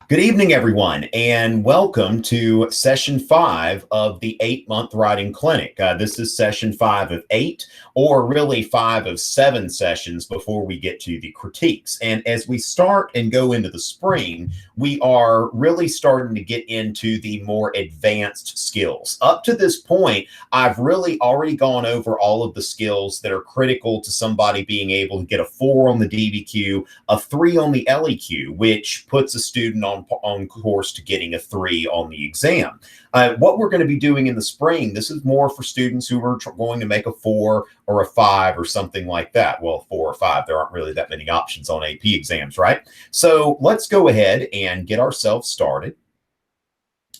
Good evening, everyone, and welcome to session 5 of the 8-month writing clinic. This is session 5 of 8, or really 5 of 7 sessions before we get to the critiques. And as we start and go into the spring, we are really starting to get into the more advanced skills. Up to this point, I've really already gone over all of the skills that are critical to somebody being able to get a 4 on the DBQ, a 3 on the LEQ, which puts a student on course to getting a 3 on the exam. What we're going to be doing in the spring, this is more for students who are going to make a 4 or a 5 or something like that. Well, 4 or 5, there aren't really that many options on AP exams, right? So let's go ahead and get ourselves started.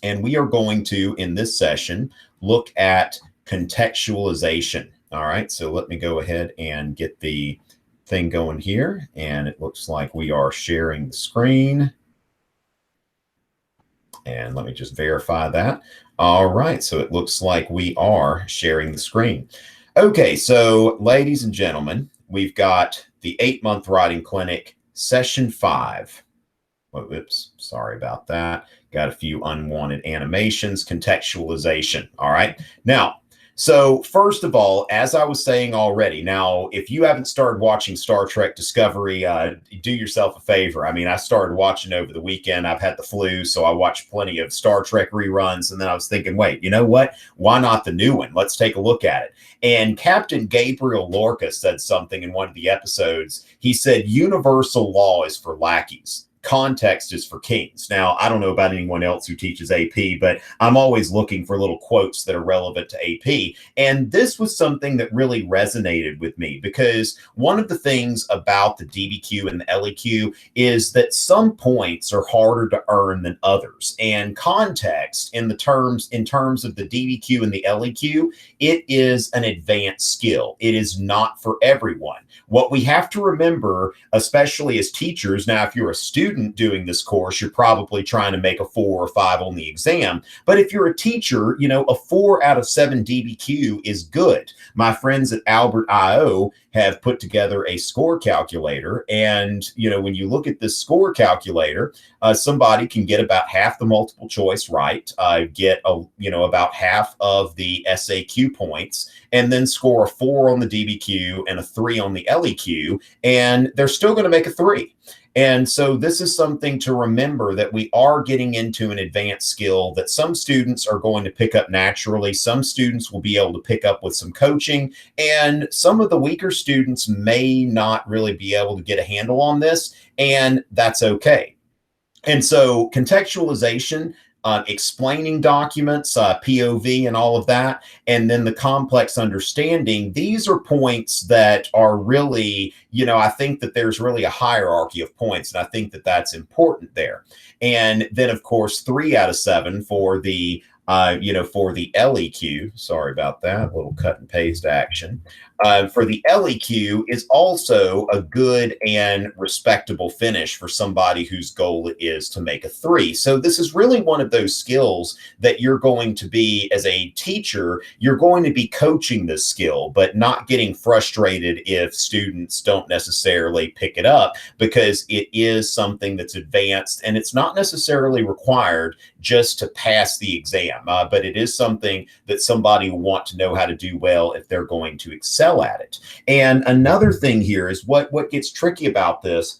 And we are going to, in this session, look at contextualization. All right, so let me go ahead and get the thing going here. And it looks like we are sharing the screen. And let me just verify that. All right, so it looks like we are sharing the screen. Okay, so ladies and gentlemen, we've got the 8-month writing clinic, session 5. Oh, oops, sorry about that. Got a few unwanted animations, contextualization. All right, now, so first of all, as I was saying already, now, if you haven't started watching Star Trek Discovery, do yourself a favor. I mean, I started watching over the weekend. I've had the flu, so I watched plenty of Star Trek reruns. And then I was thinking, wait, you know what? Why not the new one? Let's take a look at it. And Captain Gabriel Lorca said something in one of the episodes. He said, universal law is for lackeys. Context is for kings. Now, I don't know about anyone else who teaches AP, but I'm always looking for little quotes that are relevant to AP. And this was something that really resonated with me because one of the things about the DBQ and the LEQ is that some points are harder to earn than others. And context in terms of the DBQ and the LEQ, it is an advanced skill. It is not for everyone. What we have to remember, especially as teachers, now, if you're a student doing this course, you're probably trying to make a 4 or 5 on the exam. But if you're a teacher, you know, a 4 out of 7 DBQ is good. My friends at Albert IO have put together a score calculator. And, you know, when you look at this score calculator, somebody can get about half the multiple choice right, get, about half of the SAQ points, and then score a 4 on the DBQ and a 3 on the LEQ, and they're still going to make a 3. And so this is something to remember, that we are getting into an advanced skill that some students are going to pick up naturally. Some students will be able to pick up with some coaching, and some of the weaker students may not really be able to get a handle on this, and that's okay. And so contextualization, explaining documents, POV and all of that, and then the complex understanding, these are points that are really, I think that there's really a hierarchy of points, and I think that that's important there. And then, of course, 3 out of 7 for the for the LEQ, sorry about that, little cut and paste action. For the LEQ is also a good and respectable finish for somebody whose goal it is to make a 3. So this is really one of those skills that you're going to be, as a teacher, you're going to be coaching this skill, but not getting frustrated if students don't necessarily pick it up, because it is something that's advanced, and it's not necessarily required just to pass the exam, but it is something that somebody will want to know how to do well if they're going to excel at it. And another thing here is what gets tricky about this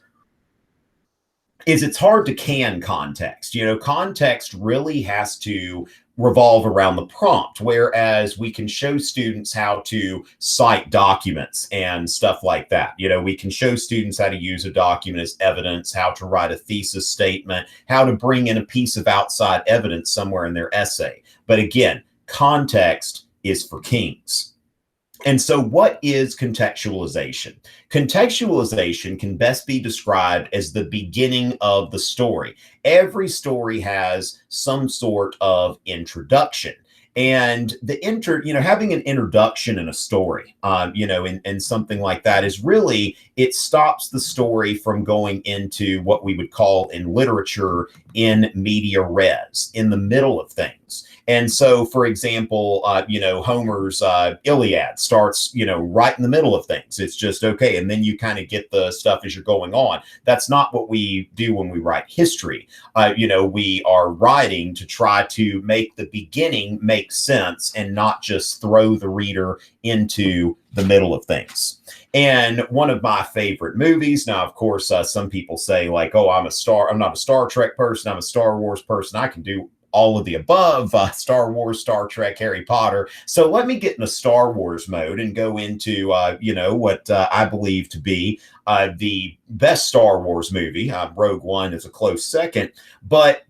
is it's hard to can context. Context really has to revolve around the prompt, whereas we can show students how to cite documents and stuff like that. We can show students how to use a document as evidence, how to write a thesis statement, how to bring in a piece of outside evidence somewhere in their essay. But again, context is for kings. And so what is contextualization? Contextualization can best be described as the beginning of the story. Every story has some sort of introduction. And having an introduction in a story, and something like that is really, it stops the story from going into what we would call in literature in media res, in the middle of things. things. And so, for example, Homer's Iliad starts, right in the middle of things. It's just okay. And then you kind of get the stuff as you're going on. That's not what we do when we write history. We are writing to try to make the beginning make sense and not just throw the reader into the middle of things. And one of my favorite movies, now, of course, some people say like, oh, I'm not a Star Trek person. I'm a Star Wars person. I can do all of the above, Star Wars, Star Trek, Harry Potter. So let me get in a Star Wars mode and go into, what I believe to be the best Star Wars movie. Rogue One is a close second, but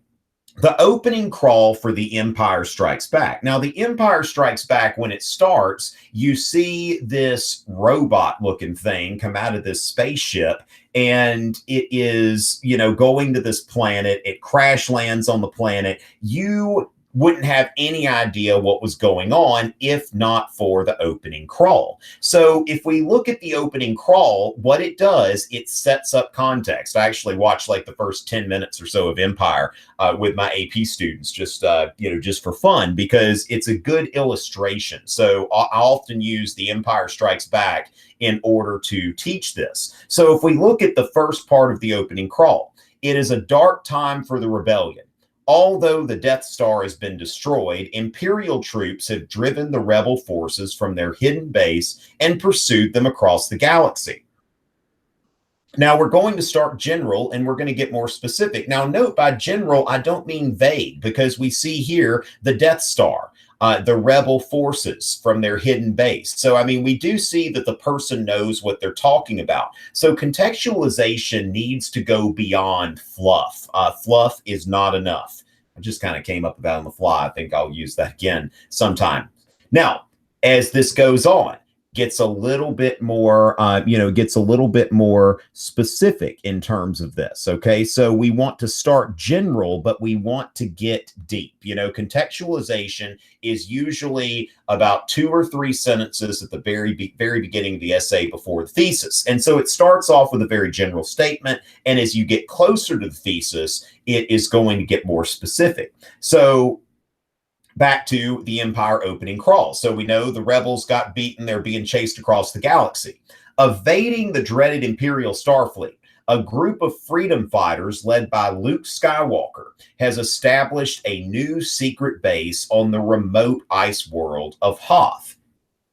the opening crawl for The Empire Strikes Back. Now, The Empire Strikes Back, when it starts, you see this robot-looking thing come out of this spaceship, and it is, going to this planet. It crash lands on the planet. You wouldn't have any idea what was going on if not for the opening crawl. So if we look at the opening crawl, what it does, it sets up context. I actually watched like the first 10 minutes or so of Empire with my AP students, just for fun, because it's a good illustration. So I often use The Empire Strikes Back in order to teach this. So if we look at the first part of the opening crawl, it is a dark time for the rebellion. Although the Death Star has been destroyed, Imperial troops have driven the rebel forces from their hidden base and pursued them across the galaxy. Now we're going to start general and we're going to get more specific. Now note, by general, I don't mean vague, because we see here the Death Star, the rebel forces from their hidden base. So, I mean, we do see that the person knows what they're talking about. So contextualization needs to go beyond fluff. Fluff is not enough. I just kind of came up with that on the fly. I think I'll use that again sometime. Now, as this goes on, gets a little bit more, specific in terms of this. Okay, so we want to start general, but we want to get deep. Contextualization is usually about 2 or 3 sentences at the very beginning of the essay before the thesis. And so it starts off with a very general statement. And as you get closer to the thesis, it is going to get more specific. So back to the Empire opening crawl. So we know the rebels got beaten. They're being chased across the galaxy. Evading the dreaded Imperial Starfleet, a group of freedom fighters led by Luke Skywalker has established a new secret base on the remote ice world of Hoth.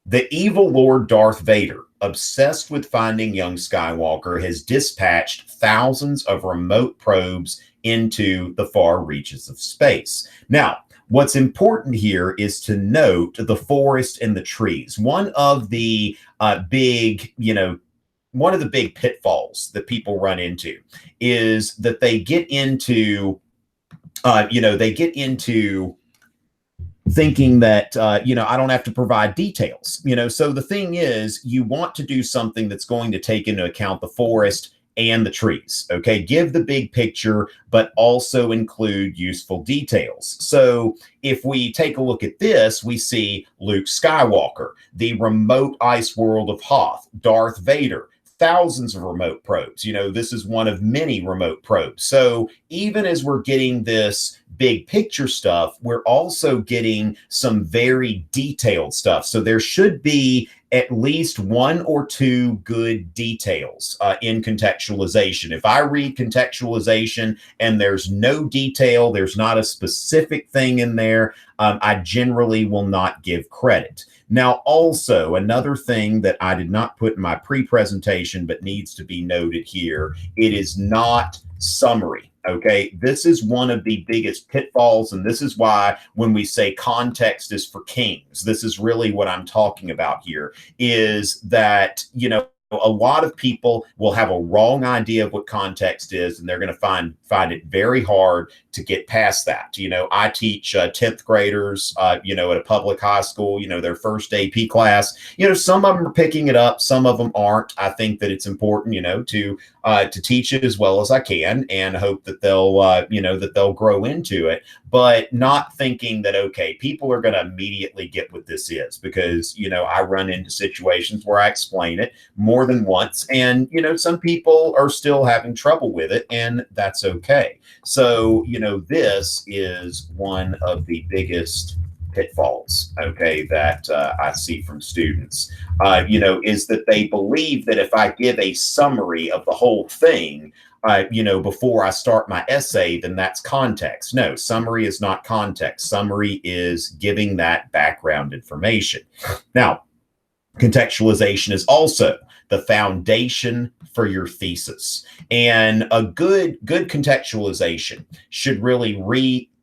The evil Lord Darth Vader, obsessed with finding young Skywalker, has dispatched thousands of remote probes into the far reaches of space. Now, what's important here is to note the forest and the trees. One of the big pitfalls that people run into is that they get into thinking that, I don't have to provide details. So the thing is, you want to do something that's going to take into account the forest and the trees. Okay, give the big picture, but also include useful details. So if we take a look at this, we see Luke Skywalker, the remote ice world of Hoth, Darth Vader, thousands of remote probes. This is one of many remote probes. So even as we're getting this big picture stuff, we're also getting some very detailed stuff. So there should be at least 1 or 2 good details in contextualization. If I read contextualization and there's no detail, there's not a specific thing in there, I generally will not give credit. Now, also, another thing that I did not put in my pre-presentation but needs to be noted here, it is not summary. Okay, this is one of the biggest pitfalls, and this is why when we say context is for kings, this is really what I'm talking about here, is that, a lot of people will have a wrong idea of what context is, and they're going to find it very hard to get past that. I teach 10th graders, at a public high school, their first AP class. Some of them are picking it up, some of them aren't. I think that it's important, to teach it as well as I can, and hope that they'll grow into it, but not thinking that, okay, people are going to immediately get what this is, because, I run into situations where I explain it more more than once. And, some people are still having trouble with it, and that's okay. So, this is one of the biggest pitfalls, okay, that I see from students, is that they believe that if I give a summary of the whole thing, before I start my essay, then that's context. No, summary is not context. Summary is giving that background information. Now, contextualization is also the foundation for your thesis. And a good contextualization should really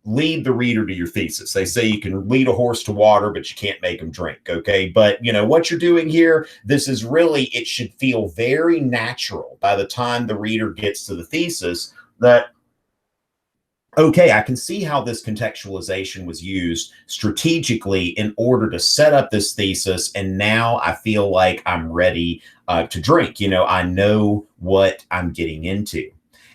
lead the reader to your thesis. They say you can lead a horse to water, but you can't make them drink. Okay. But what you're doing here, this is really, it should feel very natural by the time the reader gets to the thesis that, okay, I can see how this contextualization was used strategically in order to set up this thesis. And now I feel like I'm ready to drink. I know what I'm getting into.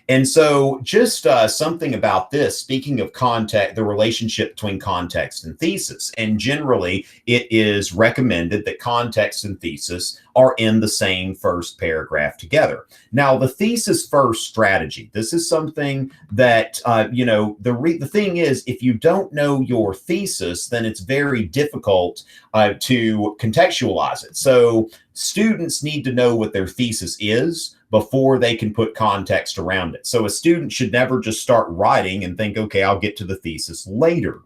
And so just something about this, speaking of context, the relationship between context and thesis. And generally, it is recommended that context and thesis are in the same first paragraph together. Now, the thesis first strategy, this is something that, the thing is, if you don't know your thesis, then it's very difficult to contextualize it. So students need to know what their thesis is before they can put context around it. So a student should never just start writing and think, okay, I'll get to the thesis later.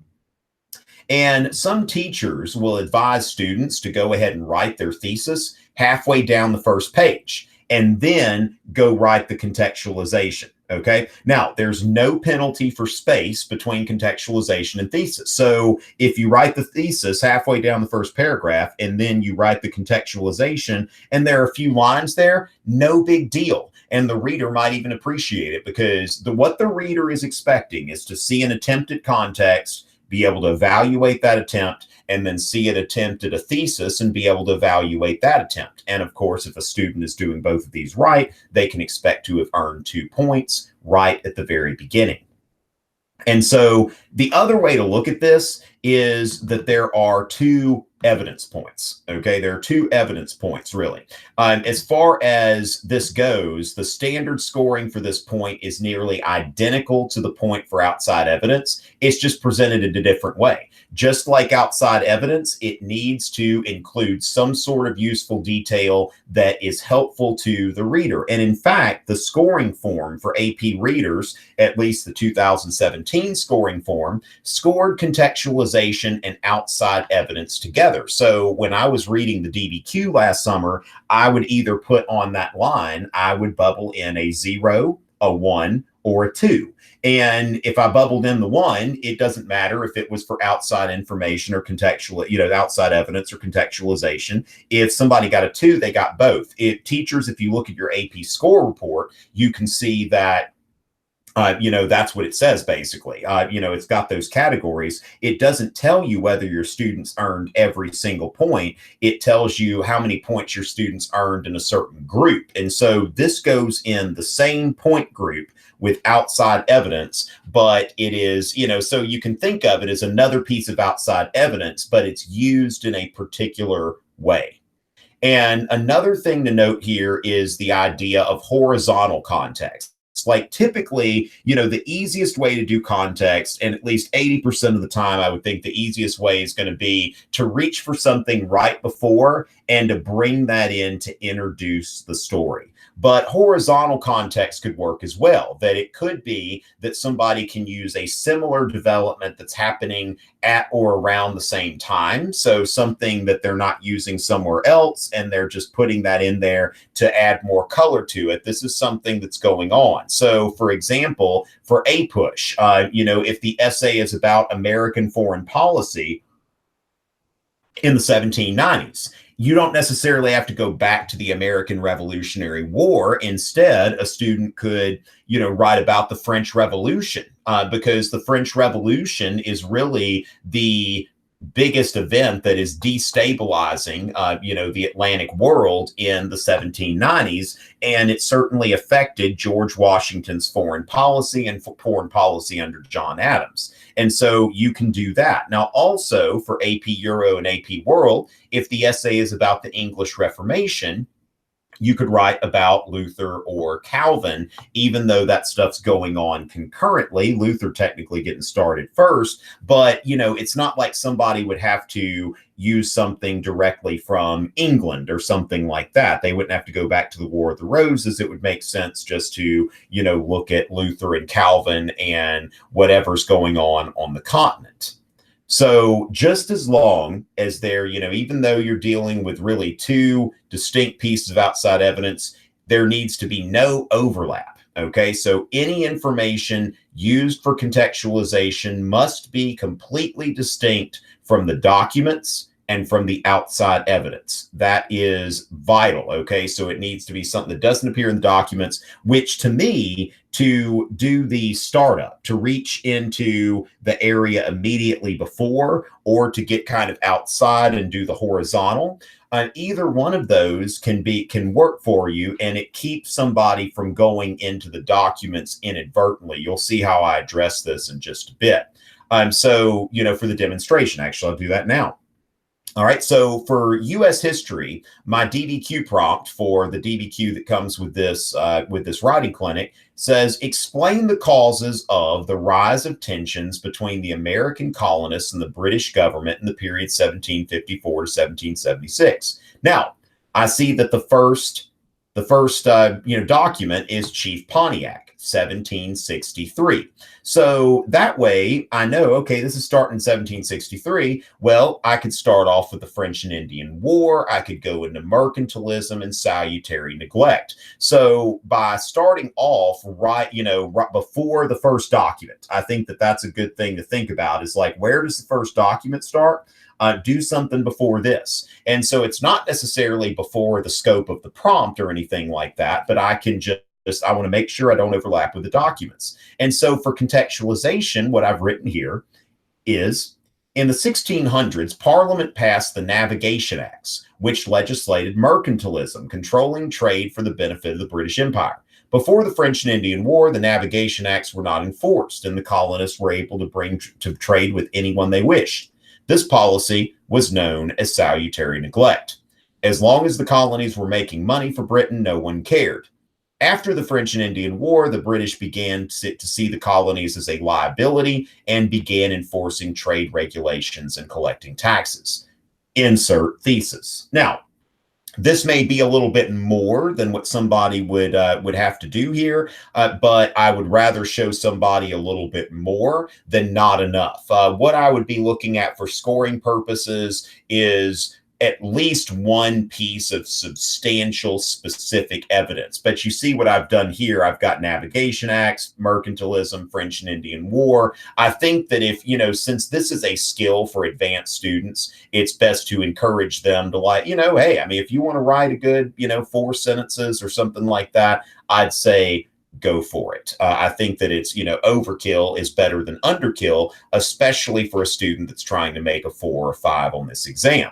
And some teachers will advise students to go ahead and write their thesis halfway down the first page and then go write the contextualization. Okay. Now, there's no penalty for space between contextualization and thesis. So if you write the thesis halfway down the first paragraph and then you write the contextualization and there are a few lines there, no big deal. And the reader might even appreciate it because what the reader is expecting is to see an attempt at context, be able to evaluate that attempt, and then see it attempt at a thesis and be able to evaluate that attempt. And of course, if a student is doing both of these right, they can expect to have earned 2 points right at the very beginning. And so the other way to look at this is that there are 2 evidence points. Okay, there are 2 evidence points, really. As far as this goes, the standard scoring for this point is nearly identical to the point for outside evidence. It's just presented in a different way. Just like outside evidence, it needs to include some sort of useful detail that is helpful to the reader. And in fact, the scoring form for AP readers, at least the 2017 scoring form, scored contextualization and outside evidence together. So when I was reading the DBQ last summer, I would either put on that line, I would bubble in a 0, a 1, or a 2. And if I bubbled in the 1, it doesn't matter if it was for outside information or contextual, outside evidence or contextualization. If somebody got a 2, they got both. Teachers, if you look at your AP score report, you can see that that's what it says, basically. It's got those categories. It doesn't tell you whether your students earned every single point. It tells you how many points your students earned in a certain group. And so this goes in the same point group with outside evidence, but it is, so you can think of it as another piece of outside evidence, but it's used in a particular way. And another thing to note here is the idea of horizontal context. Like typically, the easiest way to do context, and at least 80% of the time, I would think the easiest way is going to be to reach for something right before and to bring that in to introduce the story. But horizontal context could work as well, that it could be that somebody can use a similar development that's happening at or around the same time. So something that they're not using somewhere else, and they're just putting that in there to add more color to it. This is something that's going on. So for example, for a push, if the essay is about American foreign policy in the 1790s, you don't necessarily have to go back to the American Revolutionary War. Instead, a student could, write about the French Revolution, because the French Revolution is really the biggest event that is destabilizing, the Atlantic world in the 1790s. And it certainly affected George Washington's foreign policy and foreign policy under John Adams. And so you can do that. Now, also for AP Euro and AP World, if the essay is about the English Reformation, you could write about Luther or Calvin, even though that stuff's going on concurrently. Luther technically getting started first, but it's not like somebody would have to use something directly from England or something like that. They wouldn't have to go back to the War of the Roses. It would make sense just to, look at Luther and Calvin and whatever's going on the continent. So just as long as they're, even though you're dealing with really two distinct pieces of outside evidence, there needs to be no overlap. Okay, so any information used for contextualization must be completely distinct from the documents and from the outside evidence. That is vital. Okay, so it needs to be something that doesn't appear in the documents, which to me, to do the startup, to reach into the area immediately before, or to get kind of outside and do the horizontal, either one of those can work for you, and it keeps somebody from going into the documents inadvertently. You'll see how I address this in just a bit. So, for the demonstration, actually, I'll do that now. All right, so for U.S. history, my DBQ prompt for the DBQ that comes with this writing clinic says, explain the causes of the rise of tensions between the American colonists and the British government in the period 1754 to 1776. Now, I see that the first document is Chief Pontiac, 1763. So that way I know, okay, this is starting in 1763. Well, I could start off with the French and Indian War. I could go into mercantilism and salutary neglect. So by starting off right before the first document, I think that that's a good thing to think about, is like, where does the first document start? Do something before this. And so it's not necessarily before the scope of the prompt or anything like that, but I can I want to make sure I don't overlap with the documents. And so for contextualization, what I've written here is, in the 1600s, Parliament passed the Navigation Acts, which legislated mercantilism, controlling trade for the benefit of the British Empire. Before the French and Indian War, the Navigation Acts were not enforced, and the colonists were able to bring to trade with anyone they wished. This policy was known as salutary neglect. As long as the colonies were making money for Britain, no one cared. After the French and Indian War, the British began to see the colonies as a liability and began enforcing trade regulations and collecting taxes. Insert thesis. Now, this may be a little bit more than what somebody would have to do here, but I would rather show somebody a little bit more than not enough. What I would be looking at for scoring purposes is at least one piece of substantial specific evidence. But you see what I've done here. I've got Navigation Acts, mercantilism, French and Indian War. I think that if, since this is a skill for advanced students, it's best to encourage them to hey, I mean, if you want to write a good, 4 sentences or something like that, I'd say go for it. I think that it's, overkill is better than underkill, especially for a student that's trying to make a 4 or 5 on this exam.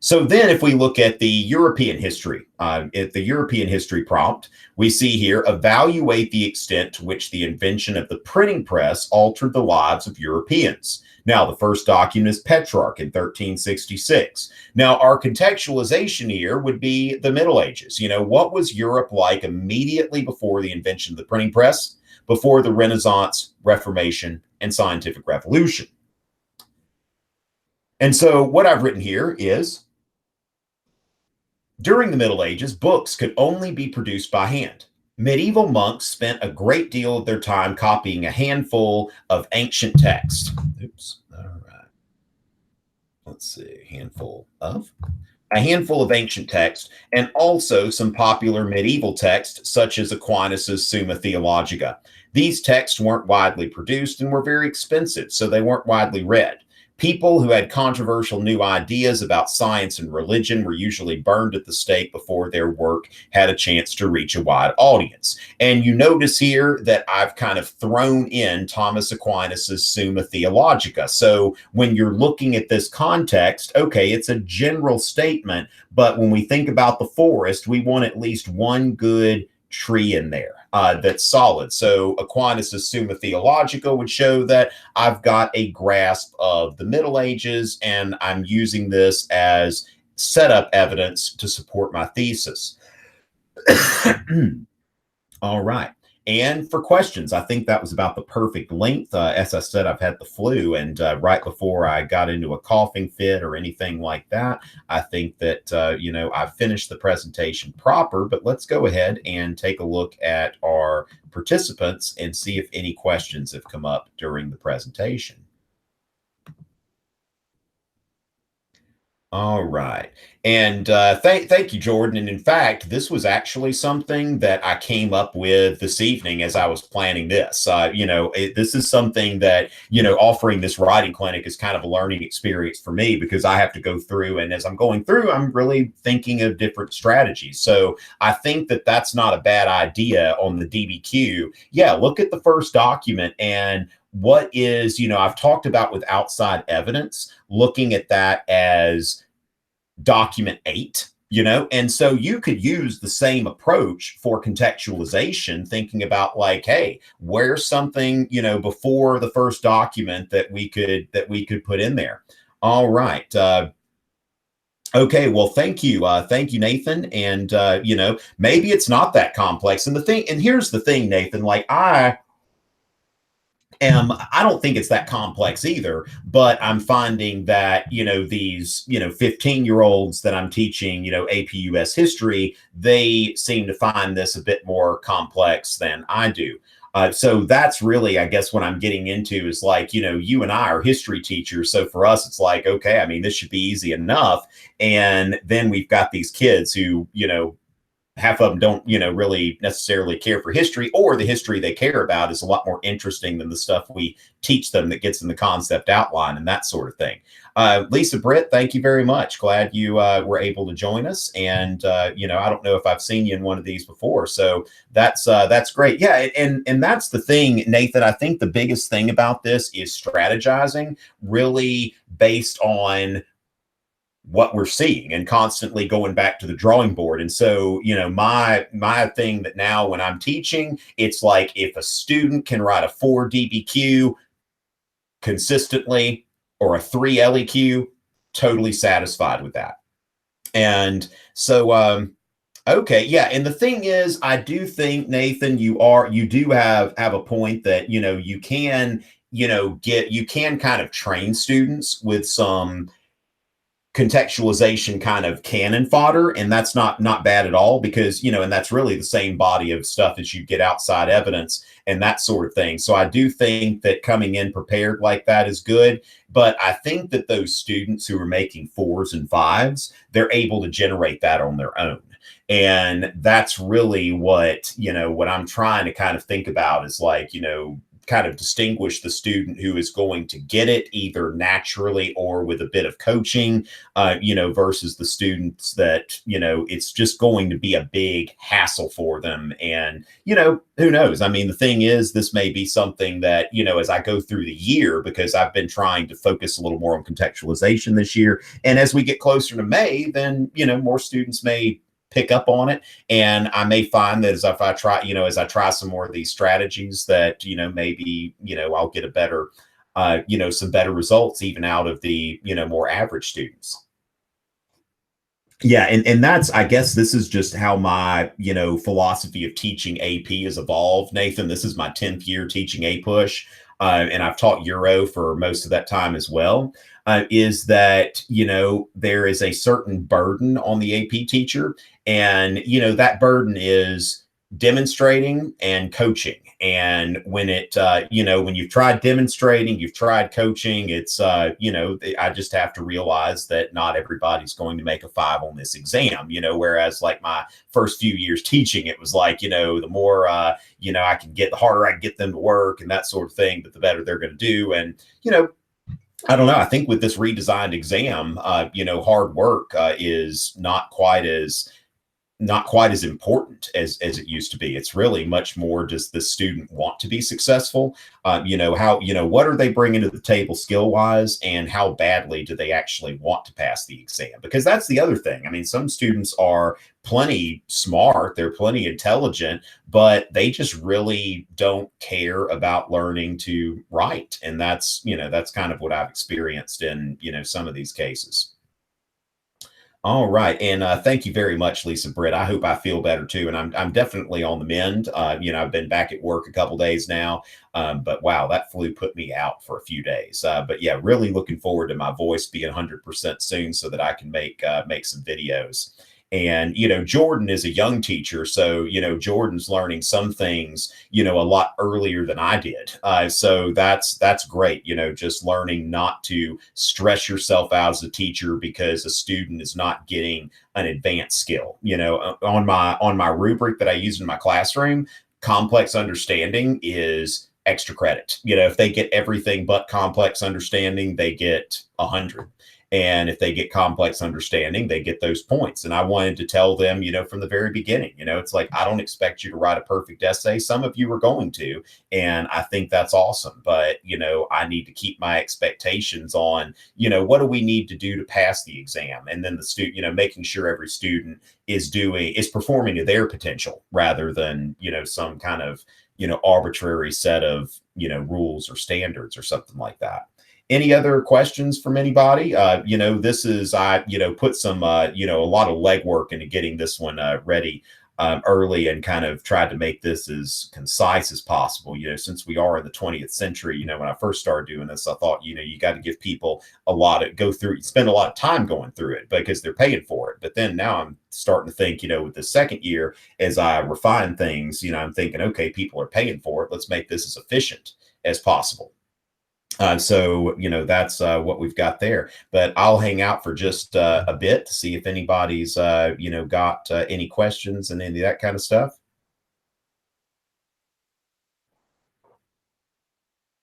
So then if we look at the European history, at the European history prompt, we see here, evaluate the extent to which the invention of the printing press altered the lives of Europeans. Now, the first document is Petrarch in 1366. Now, our contextualization here would be the Middle Ages. What was Europe like immediately before the invention of the printing press, before the Renaissance, Reformation, and Scientific Revolution? And so what I've written here is, during the Middle Ages, books could only be produced by hand. Medieval monks spent a great deal of their time copying a handful of ancient texts. Oops. All right. Let's see. A handful of ancient texts, and also some popular medieval texts, such as Aquinas' Summa Theologica. These texts weren't widely produced and were very expensive, so they weren't widely read. People who had controversial new ideas about science and religion were usually burned at the stake before their work had a chance to reach a wide audience. And you notice here that I've kind of thrown in Thomas Aquinas' Summa Theologica. So when you're looking at this context, okay, it's a general statement, but when we think about the forest, we want at least one good tree in there that's solid. So Aquinas' Summa Theologica would show that I've got a grasp of the Middle Ages, and I'm using this as set up evidence to support my thesis. All right. And for questions, I think that was about the perfect length. As I said, I've had the flu, and right before I got into a coughing fit or anything like that, I think that, I've finished the presentation proper. But let's go ahead and take a look at our participants and see if any questions have come up during the presentation. All right. And thank you, Jordan. And in fact, this was actually something that I came up with this evening as I was planning this. This is something that, offering this writing clinic is kind of a learning experience for me, because I have to go through. And as I'm going through, I'm really thinking of different strategies. So I think that that's not a bad idea on the DBQ. Yeah, look at the first document and what is, I've talked about with outside evidence, looking at that as document 8, and so you could use the same approach for contextualization, thinking about like, hey, where's something, before the first document that we could put in there. All right. Okay, well, thank you, Nathan. And maybe it's not that complex. And here's the thing, Nathan, like I don't think it's that complex either, but I'm finding that, these, 15-year-olds that I'm teaching, AP US history, they seem to find this a bit more complex than I do. So that's really, I guess, what I'm getting into is like, you and I are history teachers. So for us, it's like, okay, I mean, this should be easy enough. And then we've got these kids who, half of them don't, really necessarily care for history, or the history they care about is a lot more interesting than the stuff we teach them that gets in the concept outline and that sort of thing. Lisa Britt, thank you very much. Glad you were able to join us. And, I don't know if I've seen you in one of these before. So that's great. Yeah. And that's the thing, Nathan. I think the biggest thing about this is strategizing, really based on what we're seeing and constantly going back to the drawing board. And so, my thing that now when I'm teaching, it's like if a student can write a 4 DBQ consistently or a 3 LEQ, totally satisfied with that. And so, okay, yeah. And the thing is, I do think, Nathan, you do have a point that, you can, you can kind of train students with some contextualization kind of cannon fodder, and that's not bad at all, because and that's really the same body of stuff as you get outside evidence and that sort of thing. So I do think that coming in prepared like that is good, but I think that those students who are making 4s and 5s, they're able to generate that on their own. And that's really what I'm trying to kind of think about is like, kind of distinguish the student who is going to get it either naturally or with a bit of coaching, versus the students that, it's just going to be a big hassle for them. And, who knows? I mean, the thing is, this may be something that, as I go through the year, because I've been trying to focus a little more on contextualization this year. And as we get closer to May, then, more students may pick up on it. And I may find that as I try some more of these strategies that, maybe, I'll get a better, some better results even out of the, more average students. Yeah. And that's, I guess this is just how my, philosophy of teaching AP has evolved. Nathan, this is my 10th year teaching APUSH. And I've taught Euro for most of that time as well. Is that, there is a certain burden on the AP teacher. And, that burden is demonstrating and coaching. And when when you've tried demonstrating, you've tried coaching, it's, I just have to realize that not everybody's going to make a 5 on this exam, whereas like my first few years teaching, it was like, the more, I can get, the harder I can get them to work and that sort of thing, but the better they're going to do. And, I don't know. I think with this redesigned exam, hard work is not quite as important as it used to be. It's really much more, does the student want to be successful? What are they bringing to the table skill wise, and how badly do they actually want to pass the exam? Because that's the other thing. I mean, some students are plenty smart, they're plenty intelligent, but they just really don't care about learning to write. And that's kind of what I've experienced in, some of these cases. All right, and thank you very much, Lisa Britt. I hope I feel better too, and I'm definitely on the mend. I've been back at work a couple days now, but wow, that flu put me out for a few days. But yeah, really looking forward to my voice being 100% soon, so that I can make some videos. And Jordan is a young teacher, so Jordan's learning some things a lot earlier than I did. So that's great. Just learning not to stress yourself out as a teacher because a student is not getting an advanced skill. On my rubric that I use in my classroom, complex understanding is extra credit. If they get everything but complex understanding, they get 100. And if they get complex understanding, they get those points. And I wanted to tell them, from the very beginning, it's like, I don't expect you to write a perfect essay. Some of you are going to, and I think that's awesome. But, I need to keep my expectations on, what do we need to do to pass the exam? And then the student, making sure every student is performing to their potential rather than, some kind of, arbitrary set of, rules or standards or something like that. Any other questions from anybody? This is, I, put some, a lot of legwork into getting this one ready early, and kind of tried to make this as concise as possible. Since we are in the 20th century, when I first started doing this, I thought, you got to give people a lot of spend a lot of time going through it because they're paying for it. But then now I'm starting to think, with the second year, as I refine things, I'm thinking, okay, people are paying for it. Let's make this as efficient as possible. So, that's what we've got there. But I'll hang out for just a bit to see if anybody's, got any questions and any of that kind of stuff.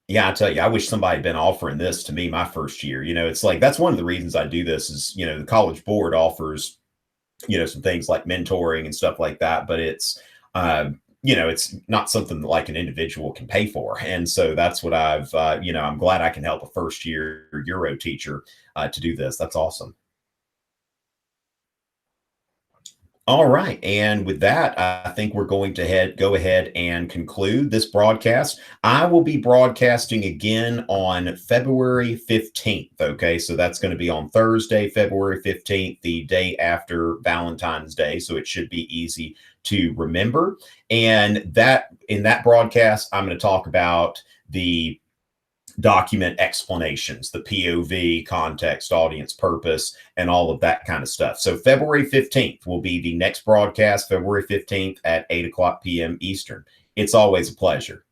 Yeah, I tell you, I wish somebody had been offering this to me my first year. It's like that's one of the reasons I do this is, the College Board offers some things like mentoring and stuff like that, but it's not something that like an individual can pay for. And so that's what I'm glad I can help a first year Euro teacher to do this. That's awesome. All right. And with that, I think we're going to go ahead and conclude this broadcast. I will be broadcasting again on February 15th. Okay. So that's going to be on Thursday, February 15th, the day after Valentine's Day. So it should be easy to remember. And that in that broadcast, I'm going to talk about the document explanations, the POV, context, audience, purpose, and all of that kind of stuff. So February 15th will be the next broadcast, February 15th at 8 o'clock p.m. Eastern. It's always a pleasure.